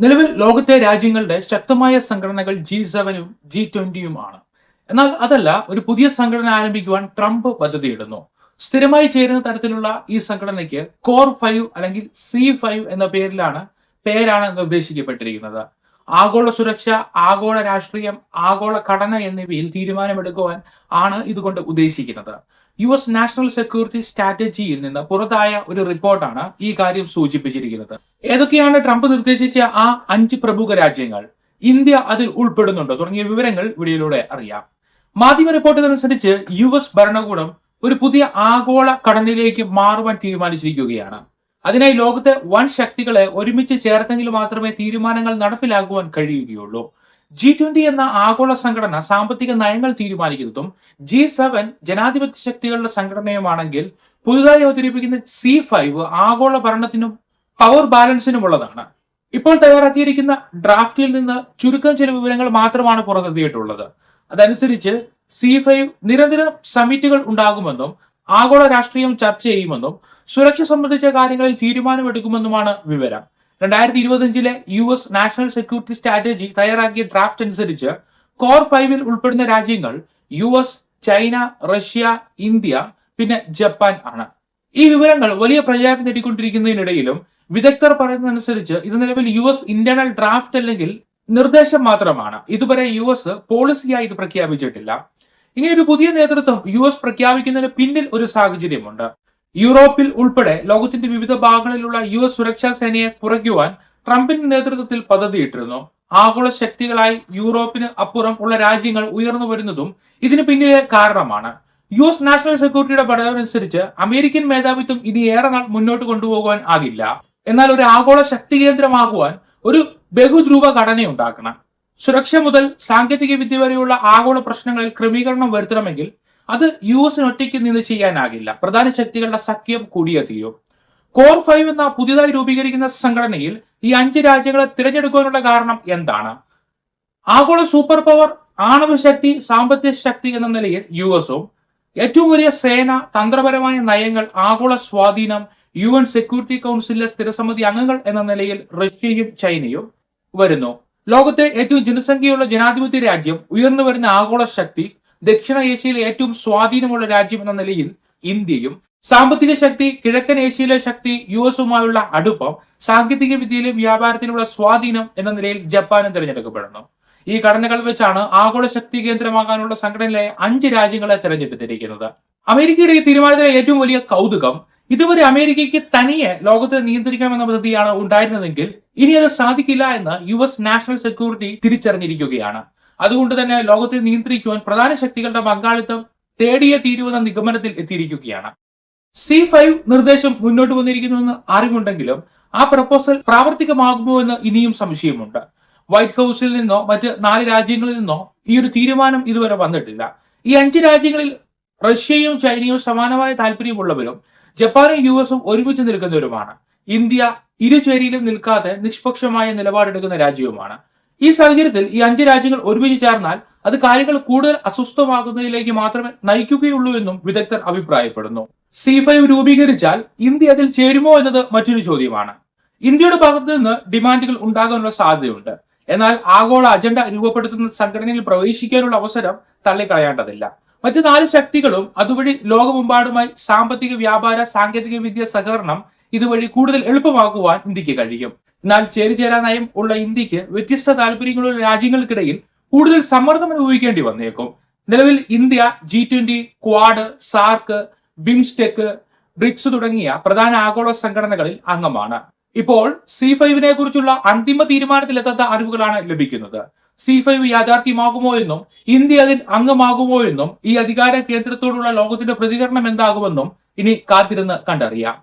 നിലവിൽ ലോകത്തെ രാജ്യങ്ങളുടെ ശക്തമായ സംഘടനകൾ G7-ഉം G20-യും ആണ്. എന്നാൽ അതല്ല, ഒരു പുതിയ സംഘടന ആരംഭിക്കുവാൻ ട്രംപ് പദ്ധതിയിടുന്നു. സ്ഥിരമായി ചേരുന്ന തരത്തിലുള്ള ഈ സംഘടനയ്ക്ക് കോർ 5 അല്ലെങ്കിൽ C5 എന്ന പേരാണ് നിർദ്ദേശിക്കപ്പെട്ടിരിക്കുന്നത്. ആഗോള സുരക്ഷ, ആഗോള രാഷ്ട്രീയം, ആഗോള ഘടന എന്നിവയിൽ തീരുമാനമെടുക്കുവാൻ ആണ് ഇതുകൊണ്ട് ഉദ്ദേശിക്കുന്നത്. US നാഷണൽ സെക്യൂരിറ്റി സ്ട്രാറ്റജിയിൽ നിന്ന് പുറത്തായ ഒരു റിപ്പോർട്ടാണ് ഈ കാര്യം സൂചിപ്പിച്ചിരിക്കുന്നത്. ഏതൊക്കെയാണ് ട്രംപ് നിർദ്ദേശിച്ച ആ 5 പ്രമുഖ രാജ്യങ്ങൾ, ഇന്ത്യ അതിൽ ഉൾപ്പെടുന്നുണ്ടോ തുടങ്ങിയ വിവരങ്ങൾ വീഡിയോയിലൂടെ അറിയാം. മാധ്യമ റിപ്പോർട്ടുകളനുസരിച്ച് US ഭരണകൂടം ഒരു പുതിയ ആഗോള ഘടനയിലേക്ക് മാറുവാൻ തീരുമാനിച്ചിരിക്കുകയാണ്. അതിനായി ലോകത്തെ വൻ ശക്തികളെ ഒരുമിച്ച് ചേർത്തെങ്കിൽ മാത്രമേ തീരുമാനങ്ങൾ നടപ്പിലാക്കുവാൻ കഴിയുകയുള്ളൂ. G20 എന്ന ആഗോള സംഘടന സാമ്പത്തിക നയങ്ങൾ തീരുമാനിക്കുന്നതും G7 ജനാധിപത്യ ശക്തികളുടെ സംഘടനയുമാണെങ്കിൽ, പുതുതായി അവതരിപ്പിക്കുന്ന C5 ആഗോള ഭരണത്തിനും പവർ ബാലൻസിനുമുള്ളതാണ്. ഇപ്പോൾ തയ്യാറാക്കിയിരിക്കുന്ന ഡ്രാഫ്റ്റിൽ നിന്ന് ചുരുക്കം ചില വിവരങ്ങൾ മാത്രമാണ് പുറത്തെത്തിയിട്ടുള്ളത്. അതനുസരിച്ച് C5 നിരന്തരം സമിറ്റുകൾ ഉണ്ടാകുമെന്നും ആഗോള രാഷ്ട്രീയം ചർച്ച ചെയ്യുമെന്നും സുരക്ഷ സംബന്ധിച്ച കാര്യങ്ങളിൽ തീരുമാനമെടുക്കുമെന്നുമാണ് വിവരം. 2025 US നാഷണൽ സെക്യൂരിറ്റി സ്ട്രാറ്റജി തയ്യാറാക്കിയ ഡ്രാഫ്റ്റ് അനുസരിച്ച് കോർ 5-ൽ ഉൾപ്പെടുന്ന രാജ്യങ്ങൾ US, ചൈന, റഷ്യ, ഇന്ത്യ, പിന്നെ ജപ്പാൻ ആണ്. ഈ വിവരങ്ങൾ വലിയ പ്രചാരം നേടിക്കൊണ്ടിരിക്കുന്നതിനിടയിലും വിദഗ്ധർ പറയുന്നതനുസരിച്ച് ഇത് നിലവിൽ US ഇന്റേണൽ ഡ്രാഫ്റ്റ് അല്ലെങ്കിൽ നിർദ്ദേശം മാത്രമാണ്. ഇതുവരെ US പോളിസിയായി ഇത് പ്രഖ്യാപിച്ചിട്ടില്ല. ഇങ്ങനെ ഒരു പുതിയ നേതൃത്വം US പ്രഖ്യാപിക്കുന്നതിന് പിന്നിൽ ഒരു സാഹചര്യമുണ്ട്. യൂറോപ്പിൽ ഉൾപ്പെടെ ലോകത്തിന്റെ വിവിധ ഭാഗങ്ങളിലുള്ള US സുരക്ഷാ സേനയെ കുറയ്ക്കുവാൻ ട്രംപിന്റെ നേതൃത്വത്തിൽ പദ്ധതിയിട്ടിരുന്നു. ആഗോള ശക്തികളായി യൂറോപ്പിന് അപ്പുറം ഉള്ള രാജ്യങ്ങൾ ഉയർന്നു വരുന്നതും ഇതിന് പിന്നിലെ കാരണമാണ്. US നാഷണൽ സെക്യൂരിറ്റിയുടെ പഠനമനുസരിച്ച് അമേരിക്കൻ മേധാവിത്വം ഇനി ഏറെ നാൾ മുന്നോട്ട് കൊണ്ടുപോകാൻ ആകില്ല. എന്നാൽ ഒരു ആഗോള ശക്തി കേന്ദ്രമാകുവാൻ ഒരു ബഹുധ്രുവ ഘടനയുണ്ടാക്കണം. സുരക്ഷ മുതൽ സാങ്കേതിക വിദ്യ വരെയുള്ള ആഗോള പ്രശ്നങ്ങളിൽ ക്രമീകരണം വരുത്തണമെങ്കിൽ അത് US-ന് ഒറ്റയ്ക്ക് നിന്ന് ചെയ്യാനാകില്ല. പ്രധാന ശക്തികളുടെ സഖ്യം കൂടിയേ തീരും. കോർ 5 എന്ന പുതിയതായി രൂപീകരിക്കുന്ന സംഘടനയിൽ ഈ 5 രാജ്യങ്ങളെ തിരഞ്ഞെടുക്കാനുള്ള കാരണം എന്താണ്? ആഗോള സൂപ്പർ പവർ, ആണവ ശക്തി, സാമ്പത്തിക ശക്തി എന്ന നിലയിൽ US-ഉം, ഏറ്റവും വലിയ സേന, തന്ത്രപരമായ നയങ്ങൾ, ആഗോള സ്വാധീനം, UN സെക്യൂരിറ്റി കൗൺസിലിലെ സ്ഥിരസമിതി അംഗങ്ങൾ എന്ന നിലയിൽ റഷ്യയും ചൈനയും വരുന്നു. ലോകത്തെ ഏറ്റവും ജനസംഖ്യയുള്ള ജനാധിപത്യ രാജ്യം, ഉയർന്നു വരുന്ന ആഗോള ശക്തി, ദക്ഷിണ ഏഷ്യയിലെ ഏറ്റവും സ്വാധീനമുള്ള രാജ്യം എന്ന നിലയിൽ ഇന്ത്യയും, സാമ്പത്തിക ശക്തി, കിഴക്കൻ ഏഷ്യയിലെ ശക്തി, US-ഉമായുള്ള അടുപ്പം, സാങ്കേതിക വിദ്യയിലും വ്യാപാരത്തിലുള്ള സ്വാധീനം എന്ന നിലയിൽ ജപ്പാനും തിരഞ്ഞെടുക്കപ്പെടുന്നു. ഈ ഘടനകൾ വെച്ചാണ് ആഗോള ശക്തി കേന്ദ്രമാകാനുള്ള സംഘടനയിലെ 5 രാജ്യങ്ങളെ തിരഞ്ഞെടുത്തിരിക്കുന്നത്. അമേരിക്കയുടെ ഈ തീരുമാനത്തിലെ ഏറ്റവും വലിയ കൗതുകം, ഇതുവരെ അമേരിക്കയ്ക്ക് തനിയെ ലോകത്തെ നിയന്ത്രിക്കണമെന്ന പദ്ധതിയാണ് ഉണ്ടായിരുന്നതെങ്കിൽ ഇനി അത് സാധിക്കില്ല എന്ന് US നാഷണൽ സെക്യൂരിറ്റി തിരിച്ചറിഞ്ഞിരിക്കുകയാണ്. അതുകൊണ്ട് തന്നെ ലോകത്തെ നിയന്ത്രിക്കുവാൻ പ്രധാന ശക്തികളുടെ പങ്കാളിത്തം തേടിയേ തീരുവെന്ന നിഗമനത്തിൽ എത്തിയിരിക്കുകയാണ്. C5 നിർദ്ദേശം മുന്നോട്ട് വന്നിരിക്കുന്നുവെന്ന് അറിവുണ്ടെങ്കിലും ആ പ്രപ്പോസൽ പ്രാവർത്തികമാകുമോ എന്ന് ഇനിയും സംശയമുണ്ട്. വൈറ്റ് ഹൌസിൽ നിന്നോ മറ്റ് 4 രാജ്യങ്ങളിൽ നിന്നോ ഈ ഒരു തീരുമാനം ഇതുവരെ വന്നിട്ടില്ല. ഈ 5 രാജ്യങ്ങളിൽ റഷ്യയും ചൈനയും സമാനമായ താല്പര്യമുള്ളവരും ജപ്പാനും US-ഉം ഒരുമിച്ച് നിൽക്കുന്നവരുമാണ്. ഇന്ത്യ ഇരുചേരിയിലും നിൽക്കാതെ നിഷ്പക്ഷമായ നിലപാടെടുക്കുന്ന രാജ്യവുമാണ്. ഈ സാഹചര്യത്തിൽ ഈ 5 രാജ്യങ്ങൾ ഒരുമിച്ച് ചേർന്നാൽ അത് കാര്യങ്ങൾ കൂടുതൽ അസ്വസ്ഥമാകുന്നതിലേക്ക് മാത്രമേ നയിക്കുകയുള്ളൂ എന്നും വിദഗ്ധർ അഭിപ്രായപ്പെടുന്നു. C5 രൂപീകരിച്ചാൽ ഇന്ത്യ അതിൽ ചേരുമോ എന്നത് മറ്റൊരു ചോദ്യമാണ്. ഇന്ത്യയുടെ ഭാഗത്ത് നിന്ന് ഡിമാൻഡുകൾ ഉണ്ടാകാനുള്ള സാധ്യതയുണ്ട്. എന്നാൽ ആഗോള അജണ്ട രൂപപ്പെടുത്തുന്ന സംഘടനയിൽ പ്രവേശിക്കാനുള്ള അവസരം തള്ളിക്കളയേണ്ടതില്ല. മറ്റ് 4 ശക്തികളും അതുവഴി ലോകമെമ്പാടുമായി സാമ്പത്തിക, വ്യാപാര, സാങ്കേതിക വിദ്യ സഹകരണം ഇതുവഴി കൂടുതൽ എളുപ്പമാക്കുവാൻ ഇന്ത്യക്ക് കഴിയും. എന്നാൽ ചേരിചേരാ നയം ഉള്ള ഇന്ത്യക്ക് വ്യത്യസ്ത താല്പര്യങ്ങളുള്ള രാജ്യങ്ങൾക്കിടയിൽ കൂടുതൽ സമ്മർദ്ദം അനുഭവിക്കേണ്ടി വന്നേക്കും. നിലവിൽ ഇന്ത്യ G20, ക്വാഡ്, സാർക്ക്, ബിംസ്റ്റെക്, ബ്രിക്സ് തുടങ്ങിയ പ്രധാന ആഗോള സംഘടനകളിൽ അംഗമാണ്. ഇപ്പോൾ C5-നെ കുറിച്ചുള്ള അന്തിമ തീരുമാനത്തിലെത്താത്ത അറിവുകളാണ് ലഭിക്കുന്നത്. C5 യാഥാർത്ഥ്യമാകുമോ എന്നും ഇന്ത്യ അതിൽ അംഗമാകുമോ എന്നും ഈ അധികാര കേന്ദ്രത്തോടുള്ള ലോകത്തിന്റെ പ്രതികരണം എന്താകുമെന്നും ഇനി കാത്തിരുന്ന് കണ്ടറിയാം.